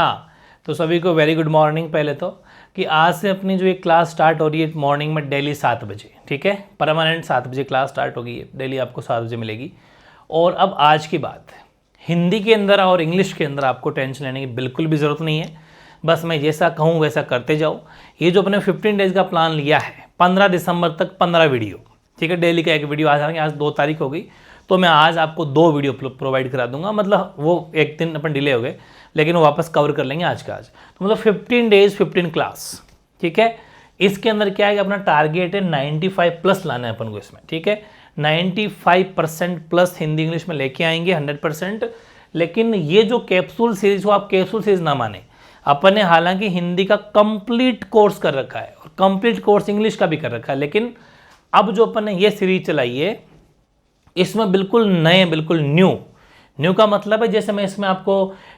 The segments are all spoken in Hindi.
हाँ, तो सभी को वेरी गुड मॉर्निंग। पहले तो कि आज से अपनी जो ये क्लास स्टार्ट हो रही है मॉर्निंग में डेली 7 बजे, ठीक है, परमानेंट 7 बजे क्लास स्टार्ट होगी है, डेली आपको 7 बजे मिलेगी। और अब आज की बात, हिंदी के अंदर और इंग्लिश के अंदर आपको टेंशन लेने की बिल्कुल भी ज़रूरत नहीं है। बस मैं जैसा कहूँ वैसा करते जाओ। ये जो अपने 15 डेज़ का प्लान लिया है, 15 दिसंबर तक 15 वीडियो, ठीक है, डेली का एक वीडियो आज आएंगे। आज 2 तारीख हो गई, तो मैं आज आपको 2 वीडियो प्रोवाइड करा दूंगा। मतलब वो एक दिन अपन डिले हो गए, लेकिन वो वापस कवर कर लेंगे आज का आज। तो मतलब 15 डेज 15 क्लास, ठीक है। इसके अंदर क्या है कि अपना टारगेट है 95 प्लस लाना है अपन को इसमें, ठीक है। 95% प्लस हिंदी इंग्लिश में लेके आएंगे 100%। लेकिन ये जो कैप्सूल सीरीज हो, आप कैप्सूल सीरीज ना माने, अपन ने हालांकि हिंदी का कंप्लीट कोर्स कर रखा है और कंप्लीट कोर्स इंग्लिश का भी कर रखा है, लेकिन अब जो अपन ने ये सीरीज चलाई है इसमें बिल्कुल नए, बिल्कुल न्यू का मतलब है जैसे मैं इसमें आपको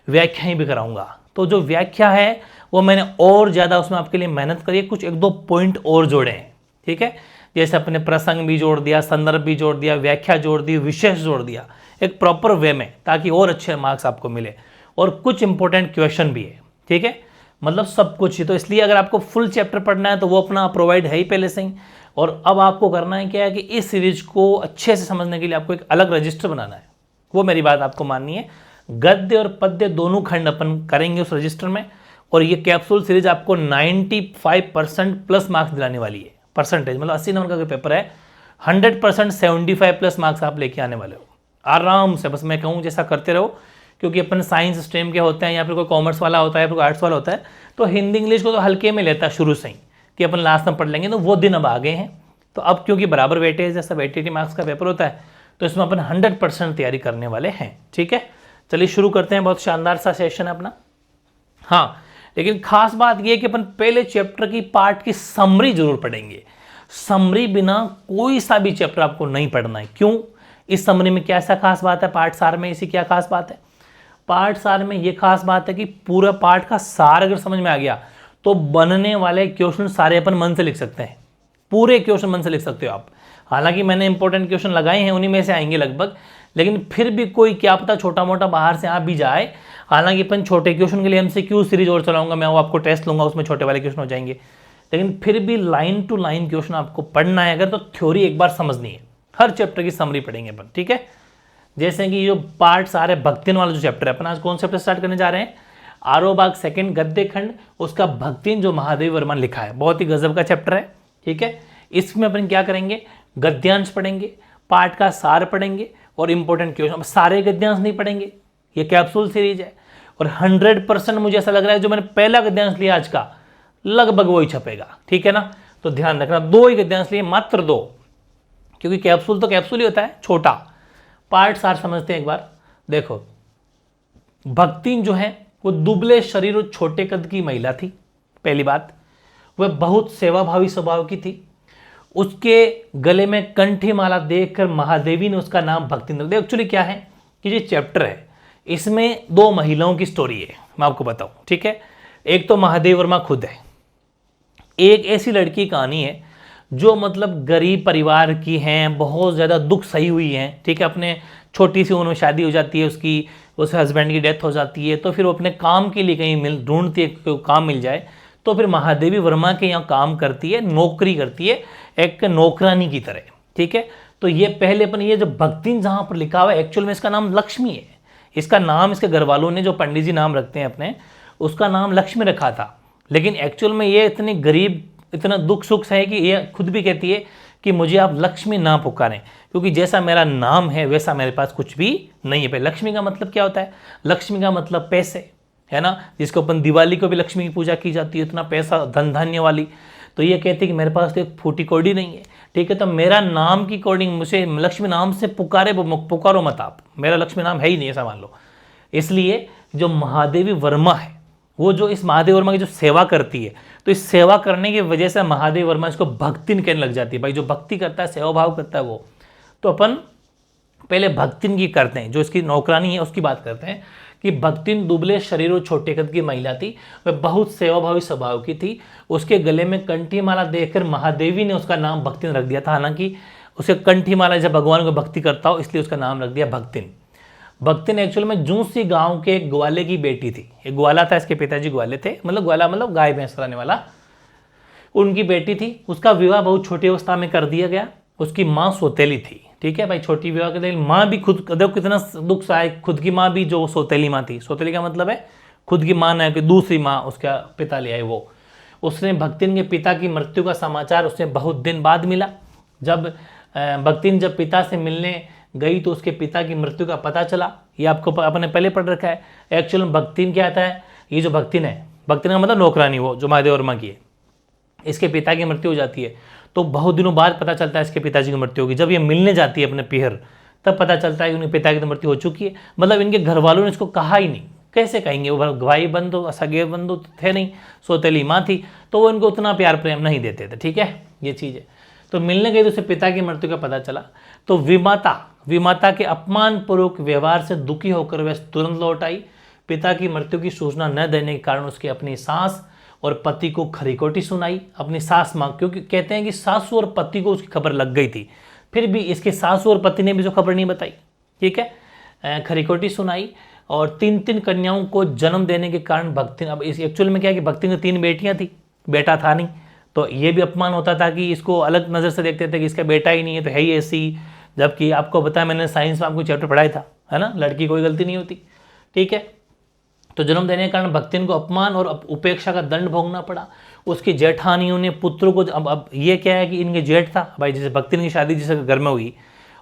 व्याख्याएं भी कराऊंगा, तो जो व्याख्या है वो मैंने और ज़्यादा उसमें आपके लिए मेहनत करी है, कुछ 1-2 पॉइंट और जोड़े हैं, ठीक है। जैसे अपने प्रसंग भी जोड़ दिया, संदर्भ भी जोड़ दिया, व्याख्या जोड़ दी, विशेष जोड़ दिया एक प्रॉपर वे में, ताकि और अच्छे मार्क्स आपको मिले। और कुछ इंपॉर्टेंट क्वेश्चन भी है, ठीक है, मतलब सब कुछ ही। तो इसलिए अगर आपको फुल चैप्टर पढ़ना है तो वो अपना प्रोवाइड है ही पहले से ही। और अब आपको करना है क्या है कि इस सीरीज को अच्छे से समझने के लिए आपको एक अलग रजिस्टर बनाना है। वो मेरी बात आपको माननी है। गद्य और पद्य दोनों खंड अपन करेंगे उस रजिस्टर में। और ये कैप्सूल सीरीज आपको 95% प्लस मार्क्स दिलाने वाली है। परसेंटेज मतलब 80 नंबर का कोई पेपर है, 100% 75 प्लस मार्क्स आप लेके आने वाले हो आराम से। बस मैं कहूँ जैसा करते रहो, क्योंकि अपन साइंस स्ट्रीम के होते हैं या फिर कोई कॉमर्स वाला होता है या फिर कोई आर्ट्स वाला होता है, तो हिंदी इंग्लिश को तो हल्के में लेता है शुरू से ही कि अपन लास्ट में पढ़ लेंगे। तो वो दिन अब आ गए हैं। तो अब क्योंकि बराबर वेटेज जैसा 80 मार्क्स का पेपर होता है, तो इसमें अपन 100% तैयारी करने वाले हैं, ठीक है। चलिए शुरू करते हैं। बहुत शानदार सा सेशन है अपना। हाँ, लेकिन खास बात यह कि अपन पहले चैप्टर की पार्ट की समरी जरूर पढ़ेंगे। समरी बिना कोई सा भी चैप्टर आपको नहीं पढ़ना है। क्यों? इस समरी में क्या ऐसा खास बात है? पार्ट सार में इसी क्या खास बात है? पार्ट सार में यह खास बात है कि पूरा पार्ट का सार अगर समझ में आ गया तो बनने वाले क्वेश्चन सारे अपन मन से लिख सकते हैं। पूरे क्वेश्चन मन से लिख सकते हो आप। हालांकि मैंने इंपॉर्टेंट क्वेश्चन लगाए हैं, उन्हीं में से आएंगे लगभग, लेकिन फिर भी कोई क्या पता छोटा मोटा बाहर से आ भी जाए। हालांकि अपन छोटे क्वेश्चन के लिए MCQ सीरीज और चलाऊंगा मैं, वो आपको टेस्ट लूंगा, उसमें छोटे वाले क्वेश्चन हो जाएंगे। लेकिन फिर भी लाइन टू लाइन क्वेश्चन आपको पढ़ना है अगर, तो थ्योरी एक बार समझनी है। हर चैप्टर की समरी पढ़ेंगे अपन, ठीक है। जैसे कि जो पार्ट सारे भक्तिन वाला जो चैप्टर है, अपन आज कौन चैप्टर स्टार्ट करने जा रहे हैं? आरो भाग 2 गद्य खंड, उसका भक्तिन जो महादेवी वर्मा लिखा है, बहुत ही गजब का चैप्टर है, ठीक है। इसमें अपन क्या करेंगे? गद्यांश पढ़ेंगे, पाठ का सार पढ़ेंगे और इंपॉर्टेंट क्वेश्चन। सारे गद्यांश नहीं पढ़ेंगे, ये कैप्सूल सीरीज है। और 100% मुझे ऐसा लग रहा है जो मैंने पहला गद्यांश लिया आज का, लगभग वही छपेगा, ठीक है ना। तो ध्यान रखना, 2 ही गद्यांश लिए, मात्र 2, क्योंकि कैप्सूल तो कैप्सूल ही होता है छोटा। पार्ट सार समझते हैं एक बार। देखो, भक्तिन जो है वो दुबले शरीर और छोटे कद की महिला थी। पहली बात, वह बहुत सेवाभावी स्वभाव की थी। उसके गले में कंठी माला देखकर महादेवी ने उसका नाम भक्तिन रख दिया। एक्चुअली क्या है कि ये चैप्टर है, इसमें 2 महिलाओं की स्टोरी है, मैं आपको बताऊं, ठीक है। एक तो महादेवी वर्मा खुद है, एक ऐसी लड़की की कहानी है जो मतलब गरीब परिवार की हैं, बहुत ज़्यादा दुख सही हुई हैं, ठीक है। अपने छोटी सी उम्र में शादी हो जाती है उसकी, उस हस्बैंड की डेथ हो जाती है, तो फिर वो अपने काम के लिए कहीं ढूंढती है कि काम मिल जाए। तो फिर महादेवी वर्मा के यहाँ काम करती है, नौकरी करती है एक नौकरानी की तरह, ठीक है। तो ये पहले अपन ये जो भक्तिन जहाँ पर लिखा हुआ है, एक्चुअल में इसका नाम लक्ष्मी है। इसका नाम इसके घर वालों ने, जो पंडित जी नाम रखते हैं अपने, उसका नाम लक्ष्मी रखा था। लेकिन एक्चुअल में ये इतनी गरीब, इतना दुख सुख है कि ये खुद भी कहती है कि मुझे आप लक्ष्मी ना पुकारें, क्योंकि जैसा मेरा नाम है वैसा मेरे पास कुछ भी नहीं है। भाई, लक्ष्मी का मतलब क्या होता है? लक्ष्मी का मतलब पैसे, है ना, जिसको अपन दिवाली को भी लक्ष्मी की पूजा की जाती है, इतना पैसा, धन धान्य वाली। तो ये कहती है कि मेरे पास तो एक फूटी कौड़ी नहीं है, ठीक है। तो मेरा नाम की अकॉर्डिंग मुझे लक्ष्मी नाम से पुकारो मत आप, मेरा लक्ष्मी नाम है ही नहीं, ऐसा मान लो। इसलिए जो महादेवी वर्मा है, वो जो इस महादेव वर्मा की जो सेवा करती है, तो इस सेवा करने की वजह से महादेव वर्मा इसको भक्तिन कहने लग जाती है। भाई, जो भक्ति करता है, सेवा भाव करता है वो। तो अपन पहले भक्तिन की करते हैं, जो इसकी नौकरानी है उसकी बात करते हैं कि भक्तिन दुबले शरीर और छोटे कद की महिला थी। वह बहुत सेवाभावी स्वभाव की थी। उसके गले में कंठी माला देखकर महादेवी ने उसका नाम भक्तिन रख दिया था। हालांकि उसे कंठी माला जब भगवान को भक्ति करता हो, इसलिए उसका नाम रख दिया भक्तिन। भक्तिन एक्चुअल में जूसी गांव के एक ग्वाले की बेटी थी। एक ग्वाला था, इसके पिताजी ग्वाले थे, मतलब ग्वाला मतलब गाय भैंस चराने वाला। उनकी बेटी थी, उसका विवाह बहुत छोटी अवस्था में कर दिया गया। उसकी माँ सौतेली थी, ठीक है भाई, छोटी विवाह के लिए माँ भी खुद, देखो कितना दुख सहायक, खुद की माँ भी जो सौतेली माँ थी। सौतेली का मतलब है खुद की माँ न कि दूसरी माँ उसका पिता ले आए वो। उसने भक्तिन के पिता की मृत्यु का समाचार उसने बहुत दिन बाद मिला। जब भक्तिन जब पिता से मिलने गई तो उसके पिता की मृत्यु का पता चला। ये आपको अपने पहले पढ़ रखा है। एक्चुअल में भक्तिन क्या आता है, ये जो भक्तिन है, भक्तिन का मतलब नौकरानी, वो जो महादेव वर्मा की है, इसके पिता की मृत्यु हो जाती है। तो बहुत दिनों बाद पता चलता है इसके पिताजी की मृत्यु होगी। जब ये मिलने जाती है अपने पीहर, तब पता चलता है कि उनके पिता की तो मृत्यु हो चुकी है। मतलब इनके घर वालों ने इसको कहा ही नहीं, कैसे कहेंगे, वो भाई बंधु सगे बंधु थे नहीं, सौतेली माँ थी, तो वो इनको उतना प्यार प्रेम नहीं देते थे, ठीक है, ये चीज़ है। तो मिलने गई तो उसे पिता की मृत्यु का पता चला। तो विमाता के अपमानपूर्वक व्यवहार से दुखी होकर वह तुरंत लौट आई। पिता की मृत्यु की सूचना न देने के कारण उसकी अपनी सास और पति को खरीकोटी सुनाई। अपनी सास माँ, क्योंकि कहते हैं कि सासू और पति को उसकी खबर लग गई थी, फिर भी इसके सासू और पति ने भी जो खबर नहीं बताई, ठीक है, खरीकोटी सुनाई। और 3 कन्याओं को जन्म देने के कारण भक्तिन, अब इस एक्चुअल में क्या है कि भक्तिन की 3 बेटियां थी, बेटा था नहीं, तो ये भी अपमान होता था कि इसको अलग नज़र से देखते थे कि इसका बेटा ही नहीं है तो है ही ऐसी। जबकि आपको बताया, मैंने साइंस में आपको चैप्टर पढ़ाया था, है ना, लड़की कोई गलती नहीं होती, ठीक है। तो जन्म देने के कारण भक्तिन को अपमान और उपेक्षा का दंड भोगना पड़ा। उसकी जेठानियों ने पुत्रों को, अब ये क्या है कि इनके जेठ था भाई, जैसे भक्तिन की शादी जिस घर में हुई,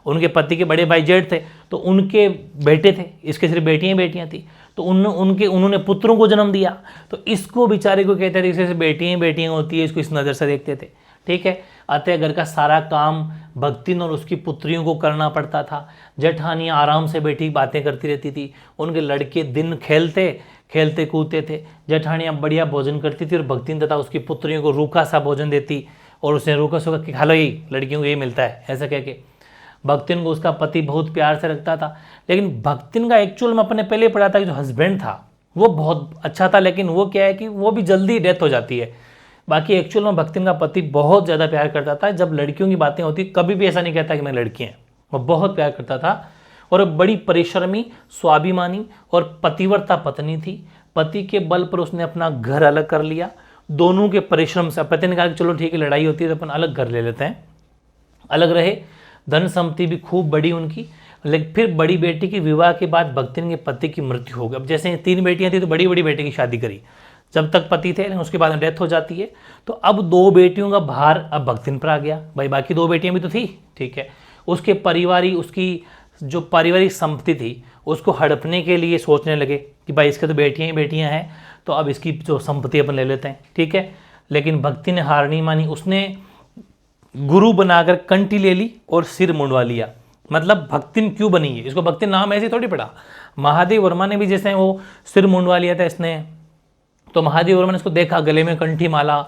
उनके पति के बड़े भाई जेठ थे, तो उनके बेटे थे, इसके सिर्फ बेटियां थी, तो उन्होंने पुत्रों को जन्म दिया। तो इसको बेचारे को कहते थे इससे बेटियां होती है, इसको इस नज़र से देखते थे, ठीक है। अतः घर का सारा काम भक्तिन और उसकी पुत्रियों को करना पड़ता था। जेठानियाँ आराम से बैठी बातें करती रहती थी। उनके लड़के दिन खेलते कूदते थे। जेठानियाँ बढ़िया भोजन करती थी और भक्तिन तथा उसकी पुत्रियों को रूखा सा भोजन देती और उसे रूखा सूखा खा लो, ही लड़कियों को ये मिलता है, ऐसा कह के। भक्तिन को उसका पति बहुत प्यार से रखता था। लेकिन भक्तिन का एक्चुअल में अपने पहले पढ़ा था कि जो हस्बैंड था वो बहुत अच्छा था, लेकिन वो क्या है कि वो भी जल्दी डेथ हो जाती है। बाकी एक्चुअल में भक्तिन का पति बहुत ज़्यादा प्यार करता था। जब लड़कियों की बातें होती, कभी भी ऐसा नहीं कहता कि मैं लड़की हैं, वो बहुत प्यार करता था। और बड़ी परिश्रमी, स्वाभिमानी और पतिव्रता पत्नी थी। पति के बल पर उसने अपना घर अलग कर लिया। दोनों के परिश्रम से पति ने कहा कि चलो ठीक है, लड़ाई होती है तो अपन अलग घर ले लेते हैं, अलग रहे। धन संपत्ति भी खूब बड़ी उनकी। लेकिन फिर बड़ी बेटी के विवाह के बाद भक्तिन के पति की मृत्यु हो गई। अब जैसे 3 बेटियां थी तो बड़ी बेटी की शादी करी जब तक पति थे, लेकिन उसके बाद में डेथ हो जाती है। तो अब 2 बेटियों का भार अब भक्तिन पर आ गया। भाई बाकी 2 बेटियां भी तो थी, ठीक है। उसकी जो पारिवारिक संपत्ति थी उसको हड़पने के लिए सोचने लगे कि भाई इसके तो बेटियां ही बेटियां हैं, तो अब इसकी जो संपत्ति अपन ले लेते हैं, ठीक है। लेकिन भक्ति ने हार नहीं मानी। उसने गुरु बनाकर कंठी ले ली और सिर मुंडवा लिया। मतलब भक्तिन क्यों बनी है, इसको भक्तिन नाम ऐसे थोड़ी पड़ा। महादेव वर्मा ने भी जैसे वो सिर मुंडवा लिया था इसने, तो महादेव वर्मा ने इसको देखा, गले में कंठी माला,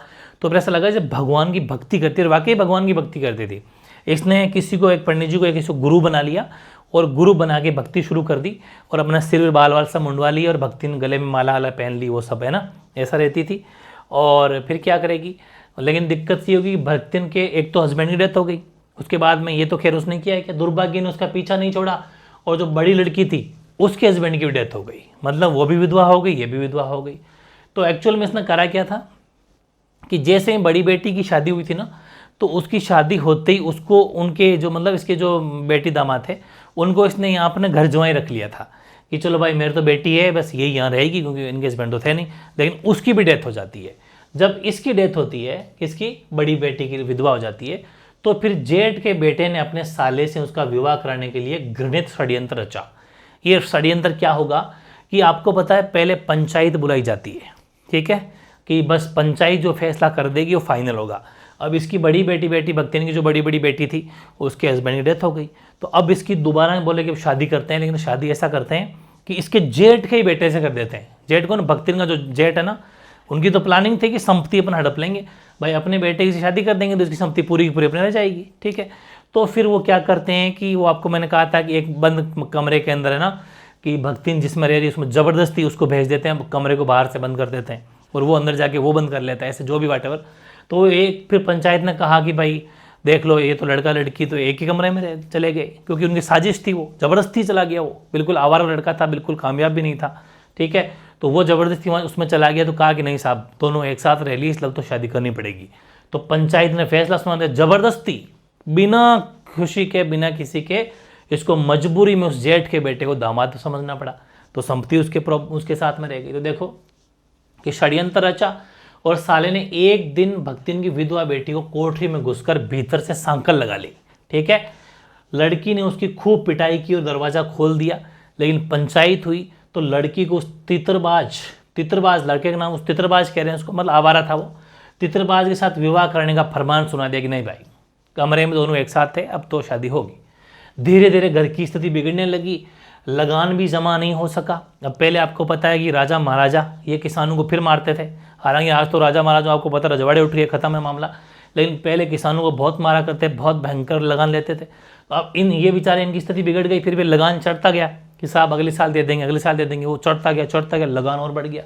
तो फिर ऐसा लगा जब भगवान की भक्ति करती, और वाकई भगवान की भक्ति करती थी। इसने किसी को, एक पंडित जी को, किसी को गुरु बना लिया और गुरु बना के भक्ति शुरू कर दी और अपना सिर बाल वाल सब मुंडवा लिया और भक्तिन गले में माला वाला पहन ली, वो सब है ना, ऐसा रहती थी। और फिर क्या करेगी, लेकिन दिक्कत ये होगी कि भक्तिन के एक तो हस्बैंड की डेथ हो गई, उसके बाद में ये तो खैर उसने किया है कि दुर्भाग्य ने उसका पीछा नहीं छोड़ा, और जो बड़ी लड़की थी उसके हस्बैंड की भी डेथ हो गई, मतलब वो भी विधवा हो गई, ये भी विधवा हो गई। तो एक्चुअल में इसने करा क्या था कि जैसे बड़ी बेटी की शादी हुई थी ना, तो उसकी शादी होते ही उसको उनके जो, मतलब इसके जो बेटी दामाद थे, उनको इसने यहाँ अपने घर जुआई रख लिया था कि चलो भाई मेरी तो बेटी है, बस यही यहाँ रहेगी, क्योंकि इनके हस्बैंड तो थे नहीं। लेकिन उसकी भी डेथ हो जाती है। जब इसकी डेथ होती है, किसकी, बड़ी बेटी की विधवा हो जाती है, तो फिर जेठ के बेटे ने अपने साले से उसका विवाह कराने के लिए घृणित षड्यंत्र रचा। ये षड्यंत्र क्या होगा कि आपको पता है, पहले पंचायत बुलाई जाती है, ठीक है, कि बस पंचायत जो फैसला कर देगी वो फाइनल होगा। अब इसकी बड़ी बेटी भक्तिन की जो बड़ी बेटी थी, उसके हस्बैंड की डेथ हो गई, तो अब इसकी दोबारा बोले कि शादी करते हैं, लेकिन शादी ऐसा करते हैं कि इसके जेठ के ही बेटे से कर देते हैं। जेठ को ना, भक्तिन का जो जेठ है ना, उनकी तो प्लानिंग थी कि संपत्ति अपन हड़प लेंगे, भाई अपने बेटे की शादी कर देंगे तो इसकी संपत्ति पूरी की पूरी अपने रह जाएगी, ठीक है। तो फिर वो क्या करते हैं कि वो, आपको मैंने कहा था कि एक बंद कमरे के अंदर है ना, कि भक्तिन जिसमें रह रही है उसमें ज़बरदस्ती उसको भेज देते हैं, कमरे को बाहर से बंद कर देते हैं और वो अंदर जाके वो बंद कर लेता है, ऐसे जो भी वाटेवर। तो एक फिर पंचायत ने कहा कि भाई देख लो ये तो लड़का लड़की तो एक ही कमरे में चले गए, क्योंकि उनकी साजिश थी, वो ज़बरदस्ती चला गया, वो बिल्कुल आवारा लड़का था, बिल्कुल कामयाब भी नहीं था, ठीक है। तो वो ज़बरदस्ती वहाँ उसमें चला गया, तो कहा कि नहीं साहब दोनों एक साथ रह ली, इस लग तो शादी करनी पड़ेगी। तो पंचायत ने फैसला सुना दिया, ज़बरदस्ती बिना खुशी के बिना किसी के इसको मजबूरी में उस जेठ के बेटे को दामाद समझना पड़ा, तो संपत्ति उसके साथ में रह गई। तो देखो कि षड्यंत्र रचा और साले ने एक दिन भक्तिन की विधवा बेटी को कोठरी में घुसकर भीतर से सांकल लगा ली, ठीक है। लड़की ने उसकी खूब पिटाई की और दरवाज़ा खोल दिया, लेकिन पंचायत हुई तो लड़की को उस तितरबाज लड़के का नाम उस तितरबाज कह रहे हैं उसको, मतलब आवारा था वो, तितरबाज के साथ विवाह करने का फरमान सुना दिया कि नहीं भाई, कमरे में दोनों एक साथ थे, अब तो शादी होगी। धीरे धीरे घर की स्थिति बिगड़ने लगी, लगान भी जमा नहीं हो सका। अब पहले आपको पता है कि राजा महाराजा ये किसानों को फिर मारते थे, हालांकि आज तो राजा महाराजा आपको पता रजवाड़े उठ रही है, खत्म है मामला, लेकिन पहले किसानों को बहुत मारा करते, बहुत भयंकर लगान लेते थे। तो अब ये बेचारे इनकी स्थिति बिगड़ गई, फिर भी लगान चढ़ता गया कि साहब अगले साल दे देंगे, अगले साल दे देंगे, वो चढ़ता गया, लगान और बढ़ गया।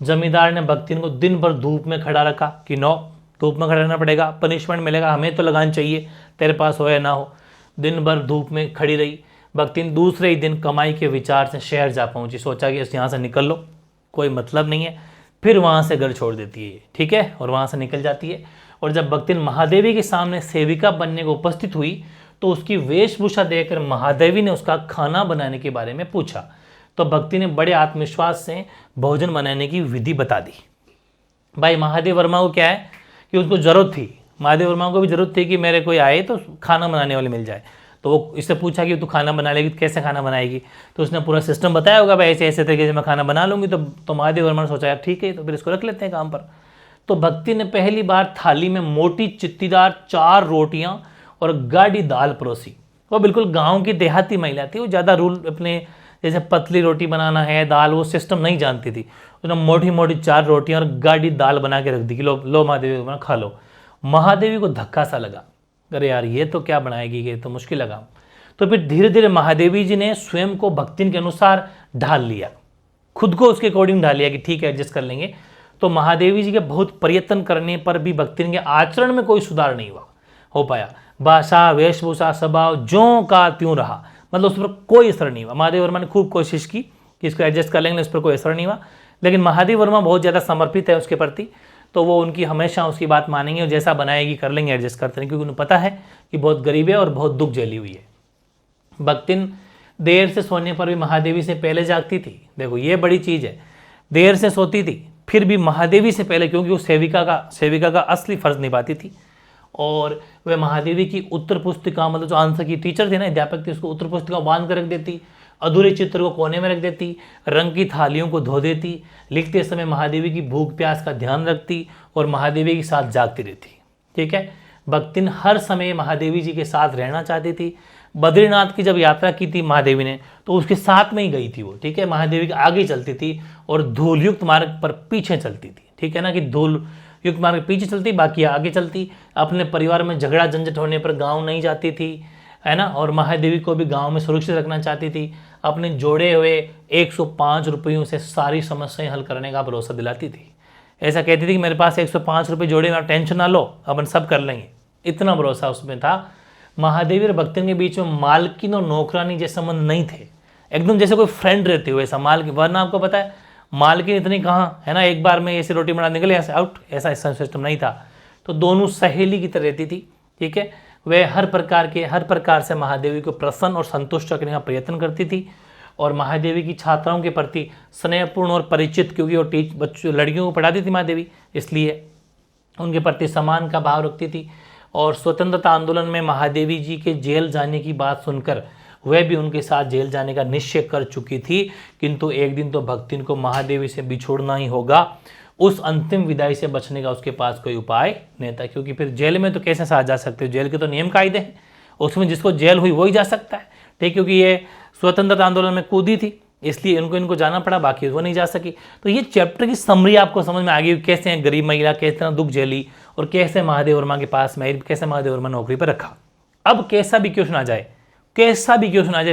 जमींदार ने भक्तिन को दिन भर धूप में खड़ा रखा कि नो धूप में खड़ा रहना पड़ेगा, पनिशमेंट मिलेगा, हमें तो लगान चाहिए, तेरे पास हो या ना हो। दिन भर धूप में खड़ी रही भक्तिन। दूसरे ही दिन कमाई के विचार से शहर जा पहुंची, सोचा कि यहाँ से निकल लो, कोई मतलब नहीं है। फिर वहाँ से घर छोड़ देती है, ठीक है, और वहाँ से निकल जाती है। और जब भक्तिन महादेवी के सामने सेविका बनने को उपस्थित हुई तो उसकी वेशभूषा देखकर महादेवी ने उसका खाना बनाने के बारे में पूछा। तो भक्ति ने बड़े आत्मविश्वास से भोजन बनाने की विधि बता दी। भाई महादेव वर्मा को क्या है कि उसको ज़रूरत थी, महादेव वर्मा को भी ज़रूरत थी कि मेरे कोई आए तो खाना बनाने वाले मिल जाए। तो वो इससे पूछा कि तू खाना बना लेगी, कैसे खाना बनाएगी, तो उसने पूरा सिस्टम बताया होगा, भाई ऐसे ऐसे तरीके से मैं खाना बना लूँगी। तो महादेव वर्मा ने सोचा यार ठीक है, तो फिर इसको रख लेते हैं काम पर। तो भक्ति ने पहली बार थाली में मोटी चित्तीदार 4 रोटियाँ और गाढ़ी दाल परोसी। वो बिल्कुल गाँव की देहाती महिला थी, वो ज़्यादा रूल अपने जैसे पतली रोटी बनाना है, दाल, वो सिस्टम नहीं जानती थी। उसने मोटी मोटी 4 रोटियाँ और गाढ़ी दाल बना के रख दी कि लो महादेवी खा लो। महादेवी को धक्का सा लगा, अरे यार ये तो क्या बनाएगी, ये तो मुश्किल लगा। तो फिर धीरे धीरे महादेवी जी ने स्वयं को भक्तिन के अनुसार ढाल लिया, खुद को उसके अकॉर्डिंग ढाल लिया कि ठीक है एडजस्ट कर लेंगे। तो महादेवी जी के बहुत प्रयत्न करने पर भी भक्तिन के आचरण में कोई सुधार नहीं हो पाया। भाषा, वेशभूषा, स्वभाव ज्यों का त्यों रहा, मतलब उस पर कोई असर नहीं हुआ। महादेव वर्मा ने खूब कोशिश की कि इसको एडजस्ट कर लेंगे, इस पर कोई असर नहीं हुआ। लेकिन महादेव वर्मा बहुत ज़्यादा समर्पित है उसके प्रति, तो वो उनकी हमेशा उसकी बात मानेंगे और जैसा बनाएगी कर लेंगे, एडजस्ट करते हैं, क्योंकि उन्हें पता है कि बहुत गरीब है और बहुत दुख झेली हुई है। भक्तिन देर से सोने पर भी महादेवी से पहले जागती थी। देखो ये बड़ी चीज़ है, देर से सोती थी फिर भी महादेवी से पहले, क्योंकि वो सेविका का असली फर्ज निभाती थी। और वह महादेवी की उत्तर पुस्तिका, मतलब जो आंसर की टीचर थे ना, अध्यापक थी, उसको उत्तर पुस्तिका बांध कर रख देती, अधूरे चित्र को कोने में रख देती, रंग की थालियों को धो देती, लिखते समय महादेवी की भूख प्यास का ध्यान रखती और महादेवी के साथ जागती रहती, ठीक है। भक्तिन हर समय महादेवी जी के साथ रहना चाहती थी। बद्रीनाथ की जब यात्रा की थी महादेवी ने, तो उसके साथ में ही गई थी वो, ठीक है। महादेवी के आगे चलती थी और धूलयुक्त मार्ग पर पीछे चलती थी, ठीक है ना, कि धूल युक्त मार्ग पीछे चलती, बाकी आगे चलती। अपने परिवार में झगड़ा झंझट होने पर गाँव नहीं जाती थी, है ना, और महादेवी को भी गांव में सुरक्षित रखना चाहती थी। अपने जोड़े हुए 105 रुपयों से सारी समस्याएं हल करने का भरोसा दिलाती थी। ऐसा कहती थी कि मेरे पास 105 रुपये जोड़े, आप टेंशन ना लो, अपन सब कर लेंगे, इतना भरोसा उसमें था। महादेवी और भक्तिन के बीच में मालकिन और नौकरानी जैसे संबंध नहीं थे, एकदम जैसे कोई फ्रेंड रहते हुए ऐसा मालकिन, वरना आपको पता है मालकिन इतनी कहाँ है ना, एक बार में ऐसी रोटी बना निकले ऐसे आउट, ऐसा सिस्टम नहीं था। तो दोनों सहेली की तरह रहती थी, ठीक है। वह हर प्रकार से महादेवी को प्रसन्न और संतुष्ट रखने का प्रयत्न करती थी। और महादेवी की छात्राओं के प्रति स्नेहपूर्ण और परिचित, क्योंकि वो बच्चों लड़कियों को पढ़ाती थी महादेवी, इसलिए उनके प्रति सम्मान का भाव रखती थी। और स्वतंत्रता आंदोलन में महादेवी जी के जेल जाने की बात सुनकर वह भी उनके साथ जेल जाने का निश्चय कर चुकी थी। किंतु एक दिन तो भक्तिन को महादेवी से बिछोड़ना ही होगा, उस अंतिम विदाई से बचने का उसके पास कोई उपाय नहीं था, क्योंकि फिर जेल में तो कैसे साथ जा सकते हो, जेल के तो नियम कायदे हैं, उसमें जिसको जेल हुई वही जा सकता है, ठीक, क्योंकि ये स्वतंत्रता आंदोलन में कूदी थी, इसलिए इनको जाना पड़ा, बाकी वो नहीं जा सकी। तो ये चैप्टर की समरी आपको समझ में आ गई, कैसे हैं गरीब महिला, कैसे दुख झेली और कैसे महादेव वर्मा के पास में, कैसे महादेव वर्मा नौकरी पर रखा। अब कैसा भी क्वेश्चन आ जाए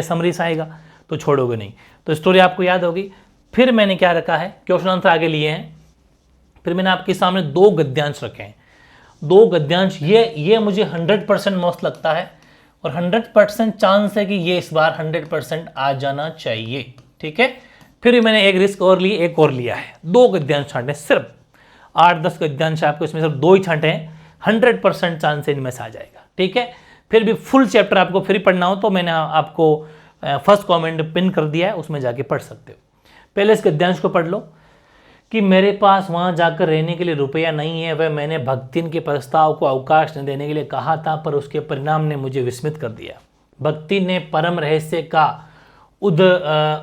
समरी से आएगा तो छोड़ोगे नहीं। तो स्टोरी आपको याद होगी। फिर मैंने क्या रखा है, क्वेश्चन आंसर आगे लिए हैं, फिर मैंने आपके सामने 2 गद्यांश रखे हैं। दो गद्यांश, ये मुझे 100% मस्त लगता है और 100% चांस है कि ये इस बार 100% आ जाना चाहिए। ठीक है, फिर भी मैंने एक रिस्क और ली, एक और लिया है, दो गद्यांश छांटे, सिर्फ 8-10 गद्यांश आपको इसमें सिर्फ दो ही छांटे हैं, 100% चांस इनमें से आ जाएगा। ठीक है, फिर भी फुल चैप्टर आपको फिर पढ़ना हो तो मैंने आपको फर्स्ट कमेंट पिन कर दिया है, उसमें जाके पढ़ सकते हो। पहले इस गद्यांश को पढ़ लो कि मेरे पास वहां जाकर रहने के लिए रुपया नहीं है, वह मैंने भक्तिन के प्रस्ताव को अवकाश न देने के लिए कहा था, पर उसके परिणाम ने मुझे विस्मित कर दिया। भक्ति ने परम रहस्य का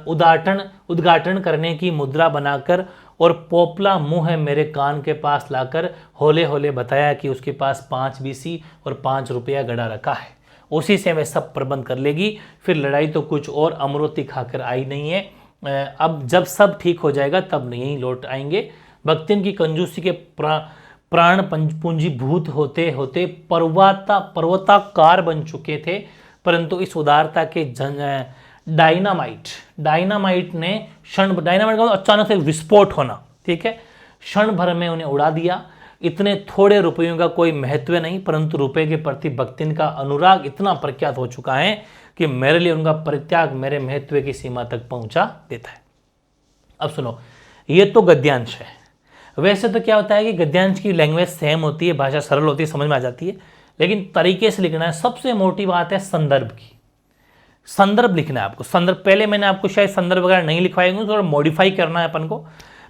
उद्घाटन करने की मुद्रा बनाकर और पोपला मुंह मेरे कान के पास लाकर होले होले बताया कि उसके पास 5 बीसी और 5 रुपया गड़ा रखा है, उसी से वह सब प्रबंध कर लेगी। फिर लड़ाई तो कुछ और अमृति खाकर आई नहीं है, अब जब सब ठीक हो जाएगा तब नहीं लौट आएंगे। भक्तिन की कंजूसी के प्राण पूंजीभूत होते होते पर्वताकार बन चुके थे, परंतु इस उदारता के डायनामाइट ने डायनामाइट का अचानक से विस्फोट होना, ठीक है, क्षण भर में उन्हें उड़ा दिया। इतने थोड़े रुपयों का कोई महत्व नहीं, परंतु रुपए के प्रति भक्तिन का अनुराग इतना प्रख्यात हो चुका है कि मेरे लिए उनका परित्याग मेरे महत्व की सीमा तक पहुंचा देता है। अब सुनो, ये तो गद्यांश है। वैसे तो क्या होता है कि गद्यांश की लैंग्वेज सेम होती है, भाषा सरल होती है, समझ में आ जाती है, लेकिन तरीके से लिखना है। सबसे मोटी बात है संदर्भ की, संदर्भ लिखना है आपको। संदर्भ पहले मैंने आपको शायद संदर्भ वगैरह नहीं लिखवाएंगे, थोड़ा मॉडिफाई करना है अपन को।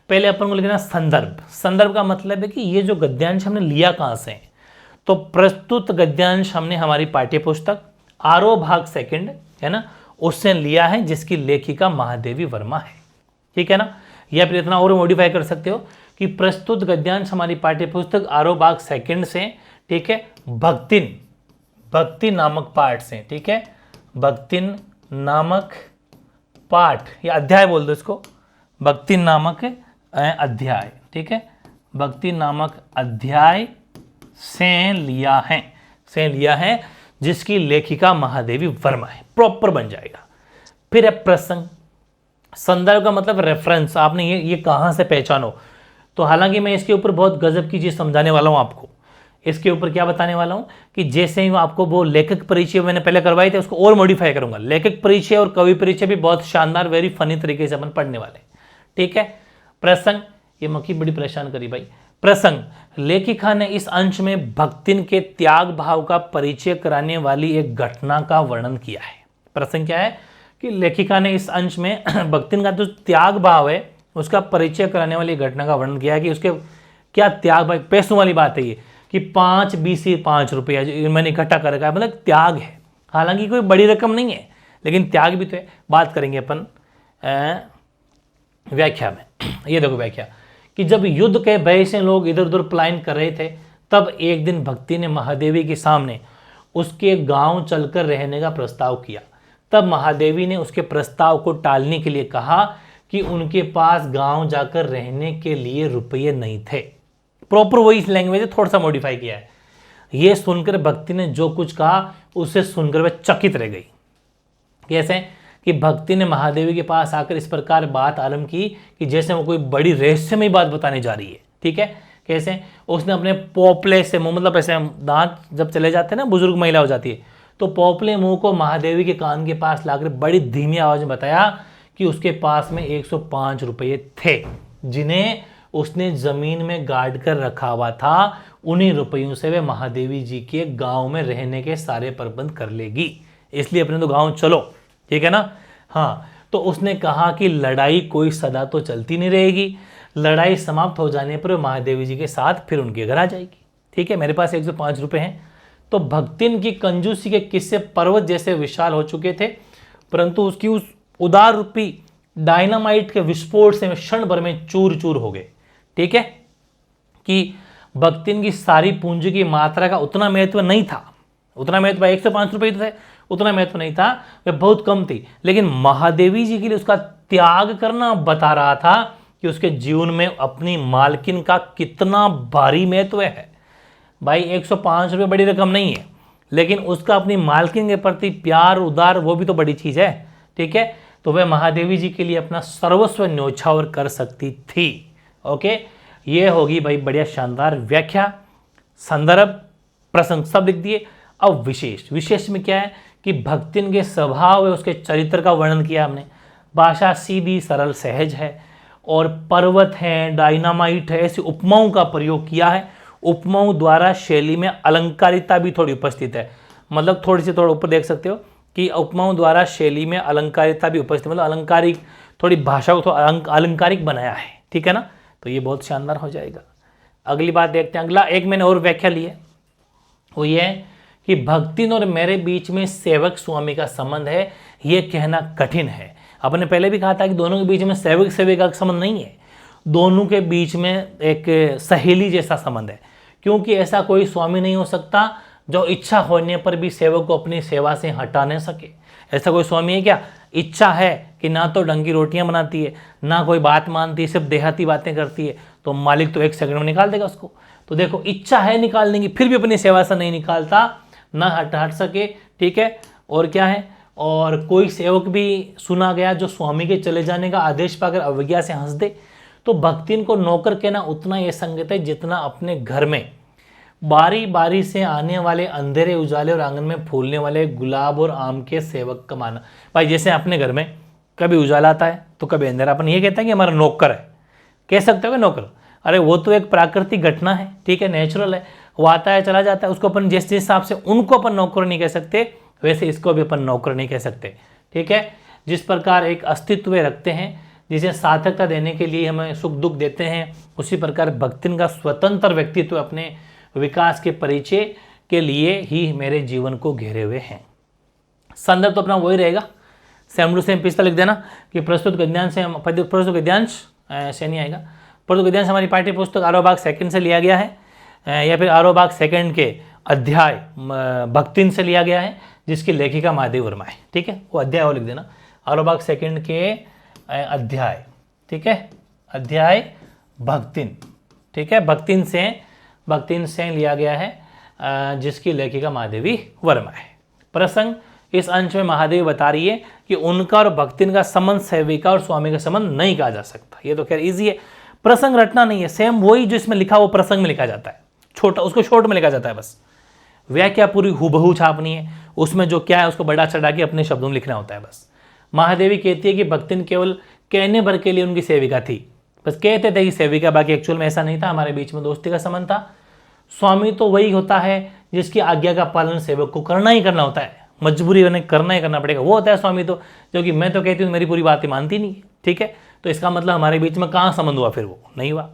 पहले अपन को लिखना है संदर्भ। संदर्भ का मतलब है कि ये जो गद्यांश हमने लिया कहाँ से है, तो प्रस्तुत गद्यांश हमने हमारी पाठ्य पुस्तक आरोह भाग 2 है ना, उससे लिया है, जिसकी लेखिका महादेवी वर्मा है। ठीक है ना, या फिर इतना और मॉडिफाई कर सकते हो कि प्रस्तुत गद्यांश हमारी पाठ्य पुस्तक आरोह भाग 2 से, ठीक है, भक्ति नामक पाठ से, ठीक है, भक्तिन नामक पाठ या अध्याय बोल दो इसको, भक्ति नामक अध्याय, ठीक है, भक्ति नामक अध्याय से लिया है, जिसकी लेखिका महादेवी वर्मा है। प्रॉपर बन जाएगा। फिर है प्रसंग। संदर्भ का मतलब रेफरेंस, आपने ये कहां से पहचानो। तो हालांकि मैं इसके ऊपर बहुत गजब की चीज समझाने वाला हूं आपको। इसके ऊपर क्या बताने वाला हूं कि जैसे ही आपको वो लेखक परिचय मैंने पहले करवाए थे, उसको और मॉडिफाई करूंगा। लेखक परिचय और कवि परिचय भी बहुत शानदार, वेरी फनी तरीके से अपन पढ़ने वाले। ठीक है, प्रसंग, ये मक्खी बड़ी परेशान करी भाई। प्रसंग, लेखिका ने इस अंश में भक्तिन के त्याग भाव का परिचय कराने वाली एक घटना का वर्णन किया है। प्रसंग क्या है कि लेखिका ने इस अंश में भक्तिन का जो त्याग भाव है उसका परिचय कराने वाली घटना का वर्णन किया है कि उसके क्या त्याग भाव, पैसों वाली बात है ये कि 5 बीसी 5 रुपया जो मैंने इकट्ठा कर रखा है, मतलब त्याग है। हालांकि कोई बड़ी रकम नहीं है, लेकिन त्याग भी तो है। बात करेंगे अपन व्याख्या में। ये देखो व्याख्या कि जब युद्ध के भय से लोग इधर उधर पलायन कर रहे थे, तब एक दिन भक्ति ने महादेवी के सामने उसके गांव चलकर रहने का प्रस्ताव किया। तब महादेवी ने उसके प्रस्ताव को टालने के लिए कहा कि उनके पास गांव जाकर रहने के लिए रुपये नहीं थे। प्रॉपर वही लैंग्वेज है, थोड़ा सा मॉडिफाई किया है। यह सुनकर भक्ति ने जो कुछ कहा उसे सुनकर वह चकित रह गई। कैसे कि भक्ति ने महादेवी के पास आकर इस प्रकार बात आरंभ की कि जैसे वो कोई बड़ी रहस्यमय बात बताने जा रही है। ठीक है, कैसे उसने अपने पोपले से मुंह, मतलब ऐसे दांत जब चले जाते हैं ना, बुजुर्ग महिला हो जाती है, तो पोपले मुंह को महादेवी के कान के पास लाकर बड़ी धीमी आवाज में बताया कि उसके पास में 105 रुपये थे, जिन्हें उसने जमीन में गाड़ कर रखा हुआ था। उन्हीं रुपयों से वह महादेवी जी के गांव में रहने के सारे प्रबंध कर लेगी, इसलिए अपने तो गांव चलो। ठीक है ना। हाँ, तो उसने कहा कि लड़ाई कोई सदा तो चलती नहीं रहेगी, लड़ाई समाप्त हो जाने पर महादेवी जी के साथ फिर उनके घर आ जाएगी। ठीक है, मेरे पास 105 रुपये हैं। तो भक्तिन की कंजूसी के किस्से पर्वत जैसे विशाल हो चुके थे, परंतु उसकी उस उदार रूपी डायनामाइट के विस्फोट से क्षण भर में चूर चूर हो गए। ठीक है, कि भक्तिन की सारी पूंजी की मात्रा का उतना महत्व नहीं था, उतना महत्व 105 रुपये थे, उतना महत्व नहीं था, वह बहुत कम थी, लेकिन महादेवी जी के लिए उसका त्याग करना बता रहा था कि उसके जीवन में अपनी मालकिन का कितना भारी महत्व है। भाई 105 रुपये बड़ी रकम नहीं है, लेकिन उसका अपनी मालकिन के प्रति प्यार उदार, वो भी तो बड़ी चीज है। ठीक है, तो वह महादेवी जी के लिए अपना सर्वस्व न्योछावर कर सकती थी। ओके, ये होगी भाई बढ़िया शानदार व्याख्या। संदर्भ, प्रसंग सब लिख दिए। अब विशेष, विशेष में क्या है कि भक्तिन के स्वभाव है, उसके चरित्र का वर्णन किया हमने। भाषा सीधी सरल सहज है और पर्वत है, डायनामाइट है, ऐसी उपमाओं का प्रयोग किया है। उपमाओं द्वारा शैली में अलंकारिता भी थोड़ी उपस्थित है, मतलब थोड़ा ऊपर देख सकते हो कि उपमाओं द्वारा शैली में अलंकारिता भी उपस्थित, मतलब अलंकारिक, थोड़ी भाषा को थोड़ा अलंकारिक बनाया है, ठीक है ना। तो ये बहुत शानदार हो जाएगा। अगली बात देखते हैं। अगला एक मैंने और व्याख्या ली है, वो ये है कि भक्तिन और मेरे बीच में सेवक स्वामी का संबंध है, ये कहना कठिन है। आपने पहले भी कहा था कि दोनों के बीच में सेवक सेविका का संबंध नहीं है, दोनों के बीच में एक सहेली जैसा संबंध है, क्योंकि ऐसा कोई स्वामी नहीं हो सकता जो इच्छा होने पर भी सेवक को अपनी सेवा से हटा नहीं सके। ऐसा कोई स्वामी है क्या? इच्छा है कि ना तो ढंग की रोटियां बनाती है, ना कोई बात मानती है, सिर्फ देहाती बातें करती है, तो मालिक तो 1 सेकंड में निकाल देगा उसको। तो देखो, इच्छा है निकालने की, फिर भी अपनी सेवा से नहीं निकालता, ना हट सके, ठीक है। और क्या है, और कोई सेवक भी सुना गया जो स्वामी के चले जाने का आदेश पाकर अवज्ञा से हंस दे। तो भक्तिन को नौकर कहना उतना ये संगत है जितना अपने घर में बारी बारी से आने वाले अंधेरे उजाले और आंगन में फूलने वाले गुलाब और आम के सेवक का माना। भाई जैसे अपने घर में कभी उजाला आता है तो कभी अंधेरा, अपन ये कहते हैं कि हमारा नौकर है, कह सकते हो नौकर। अरे वो तो एक प्राकृतिक घटना है, ठीक है, नेचुरल है, वो आता है चला जाता है, उसको अपन जिस हिसाब से उनको अपन नौकर नहीं कह सकते, वैसे इसको भी अपन नौकर नहीं कह सकते, ठीक है। जिस प्रकार एक अस्तित्व रखते हैं, जिसे सार्थकता देने के लिए हमें सुख दुख देते हैं, उसी प्रकार भक्तिन का स्वतंत्र व्यक्तित्व अपने विकास के परिचय के लिए ही मेरे जीवन को घेरे हुए हैं। संदर्भ तो अपना वही रहेगा, सेम टू सेम पिछला लिख देना कि प्रस्तुत गद्यांश से, प्रस्तुत गद्यांश से नहीं आएगा, प्रस्तुत गद्यांश हमारी पाठ्य पुस्तक आरो भाग 2 से लिया गया है, या फिर आरो भाग 2 के अध्याय भक्तिन से लिया गया है, जिसकी लेखिका महादेवी वर्मा है, ठीक है। वो अध्याय वो लिख देना, आरो भाग 2 के अध्याय, ठीक है, अध्याय भक्तिन, ठीक है, भक्तिन से लिया गया है, जिसकी लेखिका महादेवी वर्मा है। प्रसंग, इस अंश में महादेवी बता रही है कि उनका और भक्तिन का संबंध सेविका और स्वामी का संबंध नहीं कहा जा सकता। ये तो खैर इजी है, प्रसंग रटना नहीं है, सेम वही जो इसमें लिखा वो प्रसंग में लिखा जाता है, छोटा उसको शॉर्ट में लिखा जाता है बस। व्याख्या पूरी हुबहू छापनी है, उसमें जो क्या है उसको बढ़ा चढ़ा के अपने शब्दों में लिखना होता है बस। महादेवी कहती है कि भक्तिन केवल कहने भर के लिए उनकी सेविका थी, बस कहते थे कि सेविका, बाकी एक्चुअल में ऐसा नहीं था, हमारे बीच में दोस्ती का संबंध था। स्वामी तो वही होता है जिसकी आज्ञा का पालन सेवक को करना ही करना होता है, मजबूरी उन्हें करना ही करना पड़ेगा, वो होता है स्वामी तो, जो कि मैं तो कहती हूँ मेरी पूरी बातें मानती नहीं है, ठीक है। तो इसका मतलब हमारे बीच में कहाँ संबंध हुआ, फिर वो नहीं हुआ।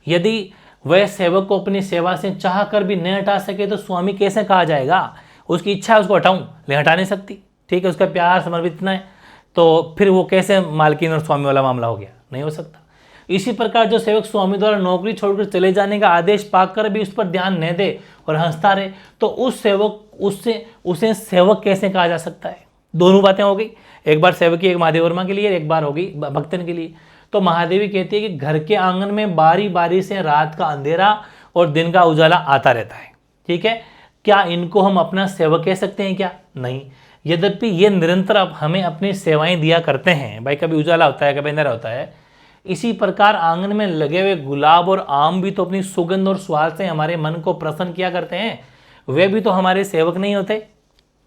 यदि वह सेवक को अपनी सेवा से चाह कर भी नहीं हटा सके तो स्वामी कैसे कहा जाएगा? उसकी इच्छा है उसको हटाऊं, लेकिन हटा नहीं सकती, ठीक है, उसका प्यार समर्पित इतना है, तो फिर वो कैसे मालकिन और स्वामी वाला मामला हो गया? नहीं हो सकता। इसी प्रकार जो सेवक स्वामी द्वारा नौकरी छोड़कर चले जाने का आदेश पाकर भी उस पर ध्यान न दे और हंसता रहे, तो उसे सेवक कैसे कहा जा सकता है? दोनों बातें हो गई, एक बार सेवक की, एक महादेवी वर्मा के लिए, एक बार होगी भक्तन के लिए। तो महादेवी कहती है कि घर के आंगन में बारी बारी से रात का अंधेरा और दिन का उजाला आता रहता है, ठीक है, क्या इनको हम अपना सेवक कह सकते हैं क्या? नहीं। यद्यपि ये निरंतर अब हमें अपनी सेवाएं दिया करते हैं, भाई कभी उजाला होता है कभी अंधेरा होता है। इसी प्रकार आंगन में लगे हुए गुलाब और आम भी तो अपनी सुगंध और स्वाद से हमारे मन को प्रसन्न किया करते हैं, वे भी तो हमारे सेवक नहीं होते,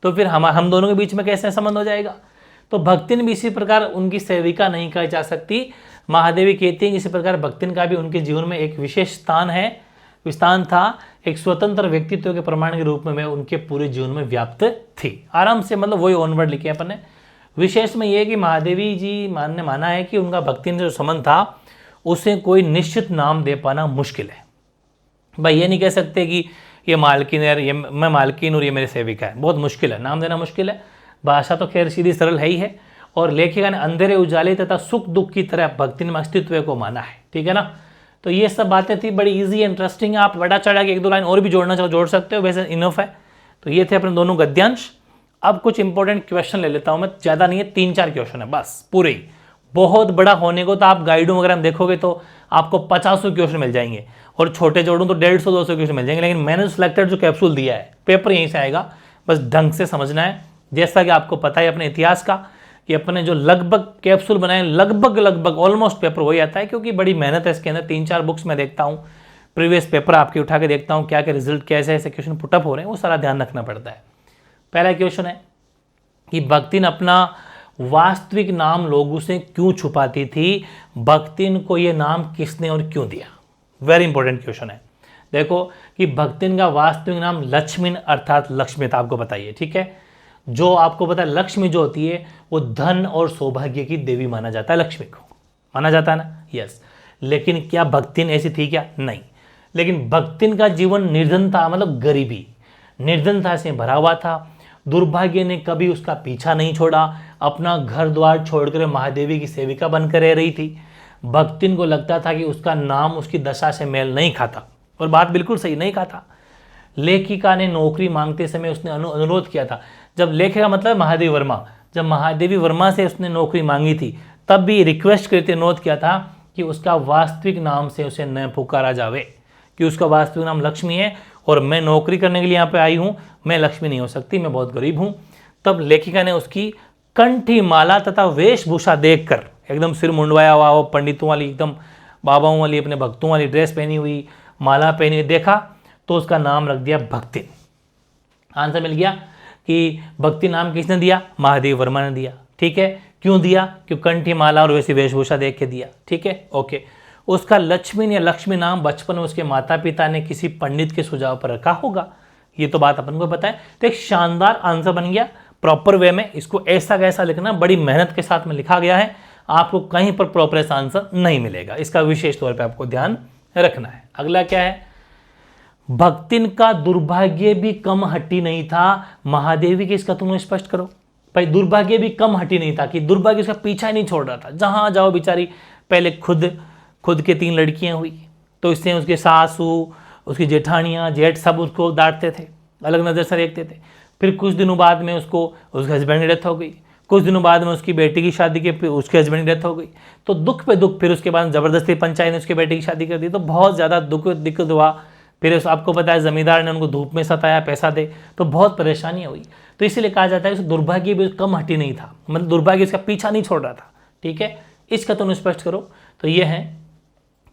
तो फिर हम दोनों के बीच में कैसे संबंध हो जाएगा? तो भक्तिन भी इसी प्रकार उनकी सेविका नहीं कही जा सकती। महादेवी कहती है इसी प्रकार भक्तिन का भी उनके जीवन में एक विशेष स्थान था, एक स्वतंत्र व्यक्तित्व के प्रमाण के रूप में मैं उनके पूरे जीवन में व्याप्त थी। आराम से, मतलब वही ऑनवर्ड लिखे अपन ने। विशेष में यह कि महादेवी जी ने माना है कि उनका भक्तिन से जो संबंध था उसे कोई निश्चित नाम दे पाना मुश्किल है। भाई ये नहीं कह सकते कि ये मालकिन है, ये मैं मालकिन और ये मेरी सेविका है, बहुत मुश्किल है, नाम देना मुश्किल है। भाषा तो खैर सीधी सरल है ही है। और लेखिका ने अंधेरे उजाले तथा सुख दुख की तरह भक्ति में अस्तित्व को माना है, ठीक है ना। तो ये सब बातें थी, बड़ी इजी इंटरेस्टिंग है। आप बड़ा चढ़ा के 1-2 लाइन और भी जोड़ना चाहो जोड़ सकते हो, वैसे इनफ है। तो ये थे अपने दोनों गद्यांश। अब कुछ इंपॉर्टेंट क्वेश्चन ले लेता हूं मैं, ज़्यादा नहीं है, 3-4 क्वेश्चन है बस पूरे ही। बहुत बड़ा होने को तो आप गाइडों वगैरह में देखोगे तो आपको 50 क्वेश्चन मिल जाएंगे, और छोटे जोड़ूं तो 150-200 क्वेश्चन मिल जाएंगे। लेकिन मैंने सिलेक्टेड जो कैप्सूल दिया है, पेपर यहीं से आएगा, बस ढंग से समझना है। जैसा कि आपको पता है अपने इतिहास का कि अपने जो लगभग कैप्सूल बनाए, लगभग ऑलमोस्ट पेपर वही आता है, क्योंकि बड़ी मेहनत है इसके अंदर। 3-4 बुक्स मैं देखता हूँ, प्रीवियस पेपर आपके उठा के देखता हूँ क्या क्या रिजल्ट कैसे ऐसे क्वेश्चन पुटअप हो रहे हैं, वो सारा ध्यान रखना पड़ता है। पहला क्वेश्चन है कि भक्तिन अपना वास्तविक नाम लोगों से क्यों छुपाती थी, भक्तिन को ये नाम किसने और क्यों दिया। वेरी इंपॉर्टेंट क्वेश्चन है। देखो कि भक्तिन का वास्तविक नाम लक्ष्मीन अर्थात लक्ष्मी था, आपको बताइए, ठीक है। जो आपको पता है लक्ष्मी जो होती है वो धन और सौभाग्य की देवी माना जाता है, लक्ष्मी को माना जाता है ना, यस। लेकिन क्या भक्तिन ऐसी थी क्या? नहीं। लेकिन भक्तिन का जीवन निर्धन था, मतलब गरीबी निर्धनता से भरा हुआ था। दुर्भाग्य ने कभी उसका पीछा नहीं छोड़ा, अपना घर द्वार छोड़कर महादेवी की सेविका बनकर रह रही थी। भक्तिन को लगता था कि उसका नाम उसकी दशा से मेल नहीं खाता, और बात बिल्कुल सही, नहीं खाता। लेखिका ने नौकरी मांगते समय उसने अनुरोध किया था। जब लेखिका मतलब महादेवी वर्मा, जब महादेवी वर्मा से उसने नौकरी मांगी थी तब भी रिक्वेस्ट करते अनुरोध किया था कि उसका वास्तविक नाम से उसे न पुकारा जावे, कि उसका वास्तविक नाम लक्ष्मी है और मैं नौकरी करने के लिए यहाँ पे आई हूँ, मैं लक्ष्मी नहीं हो सकती, मैं बहुत गरीब हूँ। तब लेखिका ने उसकी कंठी माला तथा वेशभूषा देखकर, एकदम सिर मुंडवाया हुआ वो पंडितों वाली, एकदम बाबाओं वाली, अपने भक्तों वाली ड्रेस पहनी हुई, माला पहनी हुई देखा तो उसका नाम रख दिया भक्तिन। आंसर मिल गया कि भक्ति नाम किसने दिया? महादेव वर्मा ने दिया, ठीक है। क्यों दिया? क्यों कंठी माला और वैसी वेशभूषा देख के दिया, ठीक है, ओके। उसका लक्ष्मी या लक्ष्मी नाम बचपन में उसके माता पिता ने किसी पंडित के सुझाव पर रखा होगा, ये तो बात अपन को पता है। तो एक शानदार आंसर बन गया प्रॉपर वे में। इसको ऐसा कैसा लिखना, बड़ी मेहनत के साथ में लिखा गया है, आपको कहीं पर प्रॉपर ऐसा आंसर नहीं मिलेगा, इसका विशेष तौर पर आपको ध्यान रखना है। अगला क्या है? भक्तिन का दुर्भाग्य भी कम हटी नहीं था महादेवी के, इसका तुम स्पष्ट करो भाई। दुर्भाग्य भी कम हटी नहीं था कि दुर्भाग्य उसका पीछा ही नहीं छोड़ रहा था, जहां जाओ बेचारी। पहले खुद के 3 लड़कियां हुई तो इससे उसके सासू, उसकी जेठानियां, जेठ सब उसको डांटते थे, अलग नज़र से देखते थे। फिर कुछ दिनों बाद में उसके हस्बैंड की डेथ हो गई, कुछ दिनों बाद में उसकी बेटी की शादी के उसके हस्बैंड की डेथ हो गई, तो दुख पे दुख। फिर उसके बाद ज़बरदस्ती पंचायत ने उसकी बेटी की शादी कर दी, तो बहुत ज़्यादा दिक्कत हुआ। फिर आपको पता है जमींदार ने उनको धूप में सताया, पैसा दे, तो बहुत परेशानी हुई। तो इसीलिए कहा जाता है कि दुर्भाग्य भी कम हटी नहीं था, मतलब दुर्भाग्य इसका पीछा नहीं छोड़ रहा था, ठीक है। इस कथन को स्पष्ट करो। तो ये है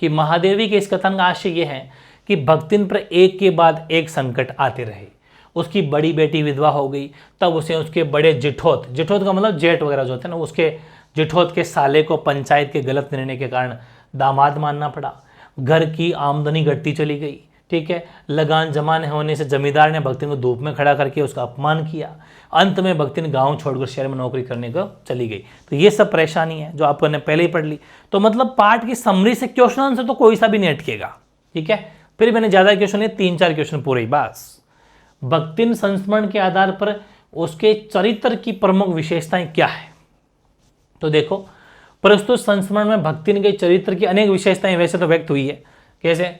कि महादेवी के इस कथन का आशय ये है कि भक्तिन पर एक के बाद एक संकट आते रहे। उसकी बड़ी बेटी विधवा हो गई, तब उसे उसके बड़े जिठोत का मतलब जेठ वगैरह जो होते हैं ना, उसके जिठोत के साले को पंचायत के गलत निर्णय के कारण दामाद मानना पड़ा। घर की आमदनी घटती चली गई, ठीक है। लगान जमा न होने से जमींदार ने भक्तिन को धूप में खड़ा करके उसका अपमान किया। अंत में भक्तिन गांव छोड़कर शहर में नौकरी करने को चली गई। तो ये सब परेशानी है जो आपने पहले ही पढ़ ली। तो मतलब पाठ की समरी से क्वेश्चन आंसर तो कोई सा भी नहीं अटकेगा, ठीक है। फिर मैंने ज्यादा क्वेश्चन लिए, 3-4 क्वेश्चन पूरे ही बस। भक्तिन संस्मरण के आधार पर उसके चरित्र की प्रमुख विशेषताएं क्या है? तो देखो, प्रस्तुत संस्मरण में भक्तिन के चरित्र की अनेक विशेषताएं वैसे तो व्यक्त हुई है। कैसे?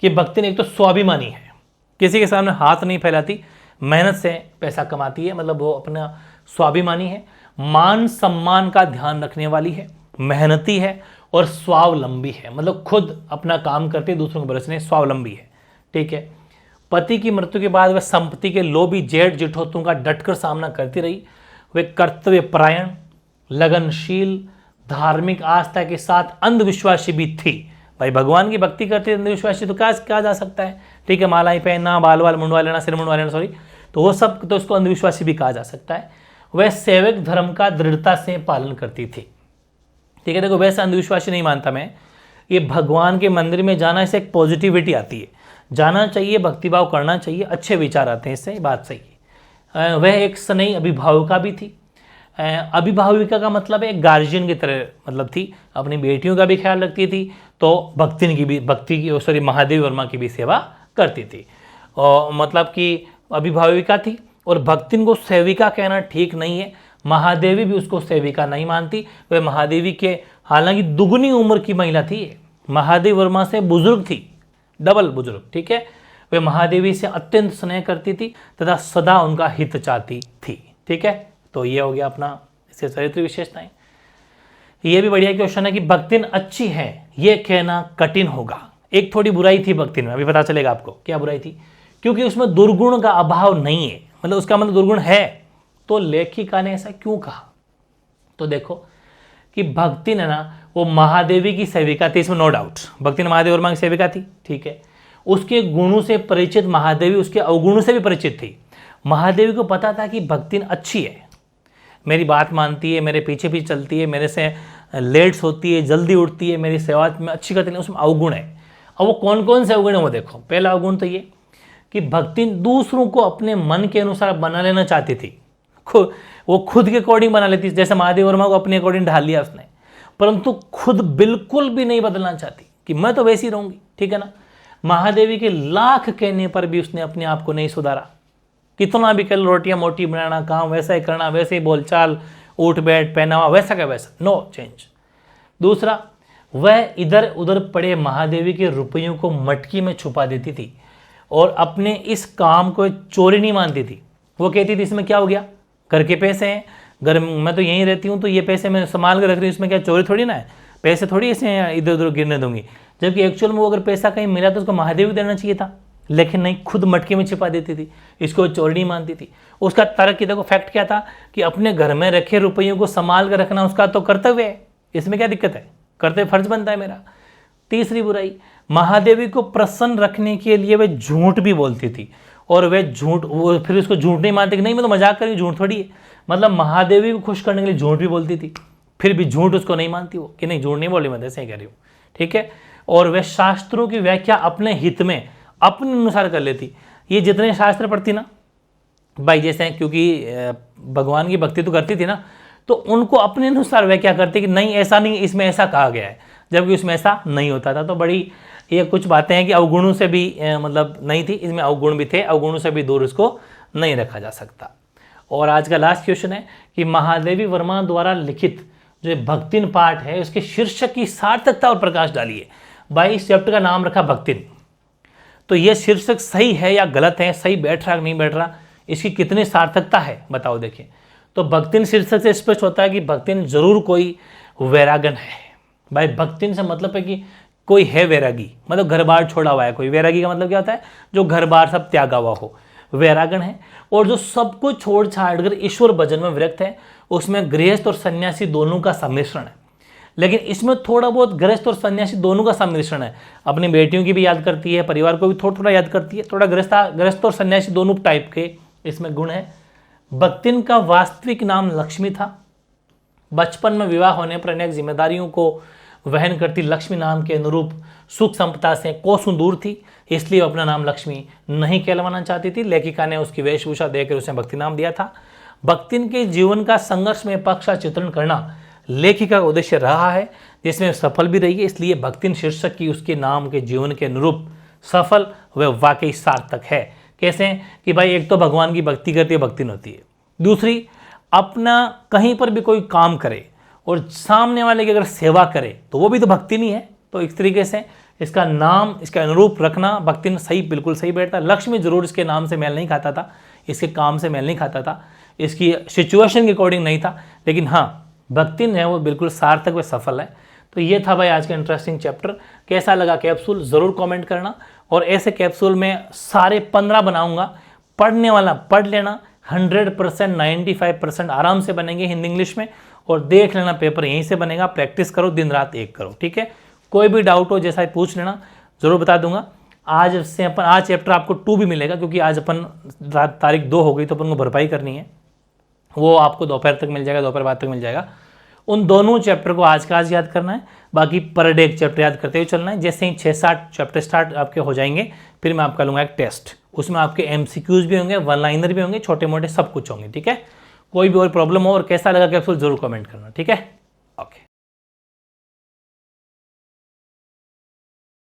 कि भक्तिन एक तो स्वाभिमानी है, किसी के सामने हाथ नहीं फैलाती, मेहनत से पैसा कमाती है, मतलब वो अपना स्वाभिमानी है। मान सम्मान का ध्यान रखने वाली है, मेहनती है और स्वावलंबी है, मतलब खुद अपना काम करती है, दूसरों को बरसने, स्वावलंबी है, ठीक है। पति की मृत्यु के बाद वह संपत्ति के लोभी जेठ जिठोतों का डटकर सामना करती रही। वे कर्तव्यपरायण, लगनशील, धार्मिक आस्था के साथ अंधविश्वासी भी थी। भाई भगवान की भक्ति करते अंधविश्वासी तो क्या कहा जा सकता है, ठीक है। मालाएं पहनना, बाल मुंडवा लेना, सिर मुंडवा लेना, सॉरी, तो वो सब तो उसको अंधविश्वासी भी कहा जा सकता है। वह सेवक धर्म का दृढ़ता से पालन करती थी, ठीक है। देखो वैसे अंधविश्वासी नहीं मानता मैं, ये भगवान के मंदिर में जाना से एक पॉजिटिविटी आती है, जाना चाहिए, भक्तिभाव करना चाहिए, अच्छे विचार आते हैं, इससे बात सही है। वह एक स्नेही अभिभाविका भी थी। अभिभाविका का मतलब है गार्जियन की तरह मतलब थी, अपनी बेटियों का भी ख्याल रखती थी, तो भक्तिन की भी महादेवी वर्मा की भी सेवा करती थी। और मतलब कि अभिभाविका थी, और भक्तिन को सेविका कहना ठीक नहीं है। महादेवी भी उसको सेविका नहीं मानती, वह महादेवी के हालांकि दुगनी उम्र की महिला थी, महादेवी वर्मा से बुजुर्ग थी, डबल बुजुर्ग, ठीक है। वे महादेवी से अत्यंत स्नेह करती थी तथा सदा उनका हित चाहती थी, ठीक है। तो ये हो गया अपना इसके चरित्र विशेषताएं। ये भी बढ़िया क्वेश्चन है कि भक्तिन अच्छी है ये कहना कठिन होगा। एक थोड़ी बुराई थी भक्तिन में, अभी पता चलेगा आपको क्या बुराई थी, क्योंकि उसमें दुर्गुण का अभाव नहीं है, मतलब उसका मतलब दुर्गुण है। तो लेखिका ने ऐसा क्यों कहा? तो देखो कि भक्ति ने ना वो महादेवी की सेविका थी, इसमें नो डाउट भक्ति ने महादेव वर्मा की सेविका थी, ठीक है। उसके गुणों से परिचित महादेवी उसके अवगुणों से भी परिचित थी। महादेवी को पता था कि भक्ति अच्छी है, मेरी बात मानती है, मेरे पीछे भी चलती है, मेरे से लेट सोती है, जल्दी उठती है, मेरी सेवा में अच्छी करती है, उसमें अवगुण है। अब वो कौन कौन से अवगुण है वो देखो। पहला अवगुण तो ये कि भक्ति दूसरों को अपने मन के अनुसार बना लेना चाहती थी। वो खुद के अकॉर्डिंग बना लेती, जैसे महादेव वर्मा को अपने अकॉर्डिंग ढाल लिया उसने, परंतु खुद बिल्कुल भी नहीं बदलना चाहती कि मैं तो वैसी रहूंगी, ठीक है ना। महादेवी के लाख कहने पर भी उसने अपने आप को नहीं सुधारा। कितना भी कल रोटियां मोटी बनाना, काम वैसा ही करना, वैसे ही बोलचाल, उठ बैठ, पहनावा वैसा का वैसा, नो चेंज। दूसरा, वह इधर उधर पड़े महादेवी के रुपयों को मटकी में छुपा देती थी और अपने इस काम को चोरी नहीं मानती थी। वो कहती थी इसमें क्या हो गया, घर के पैसे हैं, घर मैं तो यहीं रहती हूँ, तो ये पैसे मैं संभाल कर रख रही हूँ, इसमें क्या चोरी थोड़ी ना है, पैसे थोड़ी ऐसे इधर उधर गिरने दूंगी। जबकि एक्चुअल में वो अगर पैसा कहीं मिला तो उसको महादेवी देना चाहिए था, लेकिन नहीं, खुद मटके में छिपा देती थी, इसको चोरी नहीं मानती थी। उसका तर्क की देखो फैक्ट क्या था कि अपने घर में रखे रुपयों को संभाल कर रखना उसका तो कर्तव्य है, इसमें क्या दिक्कत है, कर्तव्य फर्ज बनता है मेरा। तीसरी बुराई, महादेवी को प्रसन्न रखने के लिए वे झूठ भी बोलती थी और वे झूठ, वो फिर उसको झूठ नहीं मानती कि नहीं मैं तो मजाक कर रही हूँ, झूठ थोड़ी है। मतलब महादेवी को खुश करने के लिए झूठ भी बोलती थी, फिर भी झूठ उसको नहीं मानती वो कि नहीं झूठ नहीं बोली, मैं ऐसे ही कह रही हूँ, ठीक है। और वे शास्त्रों की व्याख्या अपने हित में अपने अनुसार कर लेती। ये जितने शास्त्र पढ़ती ना भाई, जैसे क्योंकि भगवान की भक्ति तो करती थी ना, तो उनको अपने अनुसार व्याख्या करते कि नहीं ऐसा नहीं, इसमें ऐसा कहा गया है, जबकि उसमें ऐसा नहीं होता था। तो बड़ी ये कुछ बातें हैं कि अवगुणों से भी मतलब नहीं थी, इसमें अवगुण भी थे, अवगुणों से भी दूर इसको नहीं रखा जा सकता। और आज का लास्ट क्वेश्चन है कि महादेवी वर्मा द्वारा लिखित जो भक्तिन पाठ है उसके शीर्षक की सार्थकता और प्रकाश डालिए। भाई इस चैप्टर का नाम रखा भक्तिन, तो ये शीर्षक सही है या गलत है, सही बैठ रहा नहीं बैठ रहा, इसकी कितनी सार्थकता है बताओ। देखिए तो भक्तिन शीर्षक से स्पष्ट होता है कि भक्तिन जरूर कोई वैरागन है। भाई भक्तिन से मतलब है कि कोई है वैरागी, मतलब घर बार छोड़ा हुआ है कोई। वैरागी का मतलब क्या होता है, जो घर बार सब त्यागा हुआ हो, वैरागन है। और जो सबको छोड़ छाड़ कर ईश्वर भजन में विरक्त है, उसमें गृहस्थ और सन्यासी दोनों का सम्मिश्रण है। लेकिन इसमें थोड़ा बहुत गृहस्थ और सन्यासी दोनों का सम्मिश्रण है, अपनी बेटियों की भी याद करती है, परिवार को भी थोड़ा थोड़ा याद करती है, थोड़ा गृहस्थ और सन्यासी दोनों टाइप के इसमें गुण है। भक्तिन का वास्तविक नाम लक्ष्मी था। बचपन में विवाह होने पर अनेक जिम्मेदारियों को वहन करती लक्ष्मी नाम के अनुरूप सुख संपदा से कोसों दूर थी, इसलिए अपना नाम लक्ष्मी नहीं कहलवाना चाहती थी। लेखिका ने उसकी वेशभूषा देकर उसे भक्ति नाम दिया था। भक्तिन के जीवन का संघर्ष में पक्ष का चित्रण करना लेखिका का उद्देश्य रहा है, जिसमें सफल भी रही है। इसलिए भक्तिन शीर्षक की उसके नाम के जीवन के अनुरूप सफल व वाकई सार्थक है। कैसे कि भाई एक तो भगवान की भक्ति करती है, भक्तिन होती है। दूसरी, अपना कहीं पर भी कोई काम करे और सामने वाले की अगर सेवा करे तो वो भी तो भक्ति नहीं है। तो इस तरीके से इसका नाम इसके अनुरूप रखना भक्तिन सही, बिल्कुल सही बैठता। लक्ष्मी जरूर इसके नाम से मेल नहीं खाता था, इसके काम से मेल नहीं खाता था, इसकी सिचुएशन के अकॉर्डिंग नहीं था, लेकिन हाँ भक्तिन है वो बिल्कुल सार्थक व सफल है। तो ये था भाई आज का इंटरेस्टिंग चैप्टर। कैसा लगा कैप्सूल ज़रूर कमेंट करना। और ऐसे कैप्सूल में सारे 15 बनाऊंगा, पढ़ने वाला पढ़ लेना, 100% 95% आराम से बनेंगे हिंदी इंग्लिश में। और देख लेना पेपर यहीं से बनेगा, प्रैक्टिस करो, दिन रात एक करो, ठीक है। कोई भी डाउट हो जैसा पूछ लेना, ज़रूर बता दूंगा। आज से अपन आज चैप्टर आपको 2 भी मिलेगा, क्योंकि आज अपन तारीख 2 हो गई तो अपन को भरपाई करनी है, वो आपको दोपहर तक मिल जाएगा, दोपहर बाद तक मिल जाएगा। उन दोनों चैप्टर को आज का आज याद करना है, बाकी पर डे एक चैप्टर याद करते हुए चलना है। जैसे ही 6-7 चैप्टर स्टार्ट आपके हो जाएंगे, फिर मैं आपका लूँगा एक टेस्ट, उसमें आपके MCQs भी होंगे, 1 लाइनर भी होंगे, छोटे मोटे सब कुछ होंगे, ठीक है। कोई भी और प्रॉब्लम हो और कैसा लगा कैप्सूल जरूर कमेंट करना, ठीक है। ओके।